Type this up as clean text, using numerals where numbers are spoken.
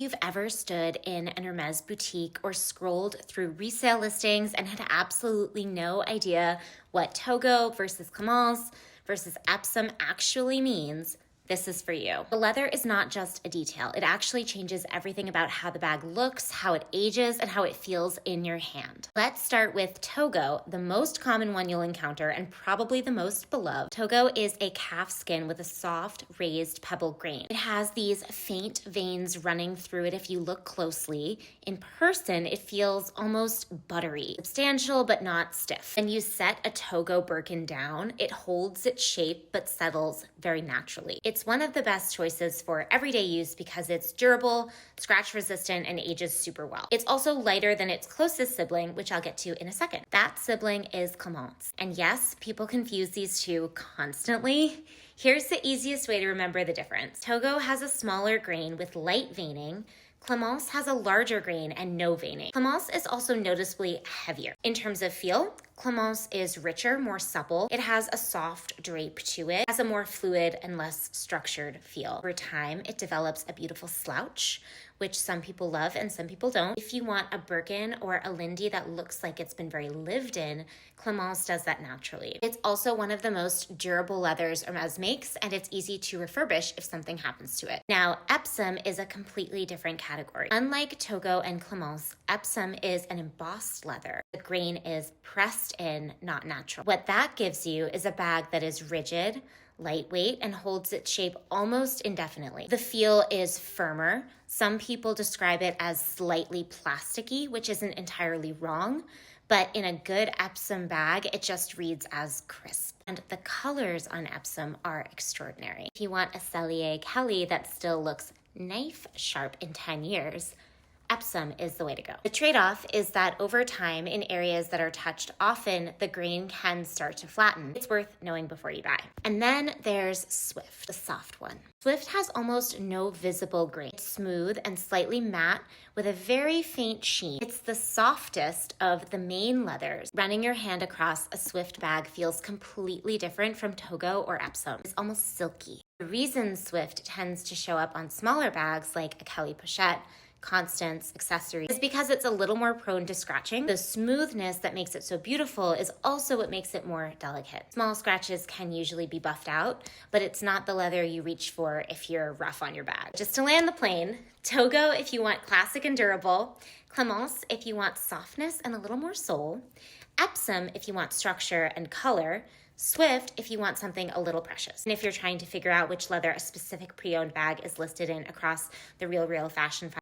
You've ever stood in an Hermes boutique or scrolled through resale listings and had absolutely no idea what Togo versus Clemence versus Epsom actually means? This is for you. The leather is not just a detail. It actually changes everything about how the bag looks, how it ages, and how it feels in your hand. Let's start with Togo, the most common one you'll encounter and probably the most beloved. Togo is a calf skin with a soft, raised pebble grain. It has these faint veins running through it if you look closely. In person, it feels almost buttery, substantial but not stiff. When you set a Togo Birkin down, it holds its shape but settles very naturally. It's one of the best choices for everyday use because it's durable, scratch resistant, and ages super well. It's also lighter than its closest sibling, which I'll get to in a second. That sibling is Clemence. And yes, people confuse these two constantly. Here's the easiest way to remember the difference. Togo has a smaller grain with light veining. Clemence has a larger grain and no veining. Clemence is also noticeably heavier. In terms of feel, Clemence is richer, more supple. It has a soft drape to it. It has a more fluid and less structured feel. Over time, it develops a beautiful slouch, which some people love and some people don't. If you want a Birkin or a Lindy that looks like it's been very lived in, Clemence does that naturally. It's also one of the most durable leathers Hermes makes, and it's easy to refurbish if something happens to it. Now, Epsom is a completely different category. Unlike Togo and Clemence, Epsom is an embossed leather. The grain is pressed in, not natural. What that gives you is a bag that is rigid, lightweight, and holds its shape almost indefinitely. The feel is firmer. Some people describe it as slightly plasticky, which isn't entirely wrong, but in a good Epsom bag, it just reads as crisp. And the colors on Epsom are extraordinary. If you want a Cellier Kelly that still looks knife sharp in 10 years, Epsom is the way to go. The trade-off is that over time, in areas that are touched often, the grain can start to flatten. It's worth knowing before you buy. And then there's Swift, the soft one. Swift has almost no visible grain. It's smooth and slightly matte with a very faint sheen. It's the softest of the main leathers. Running your hand across a Swift bag feels completely different from Togo or Epsom. It's almost silky. The reason Swift tends to show up on smaller bags like a Kelly Pochette, Constance, accessories, is because it's a little more prone to scratching. The smoothness that makes it so beautiful is also what makes it more delicate. Small scratches can usually be buffed out, but it's not the leather you reach for if you're rough on your bag. Just to land the plane, Togo if you want classic and durable, Clemence if you want softness and a little more soul, Epsom if you want structure and color, Swift if you want something a little precious. And if you're trying to figure out which leather a specific pre-owned bag is listed in across the Real Fashion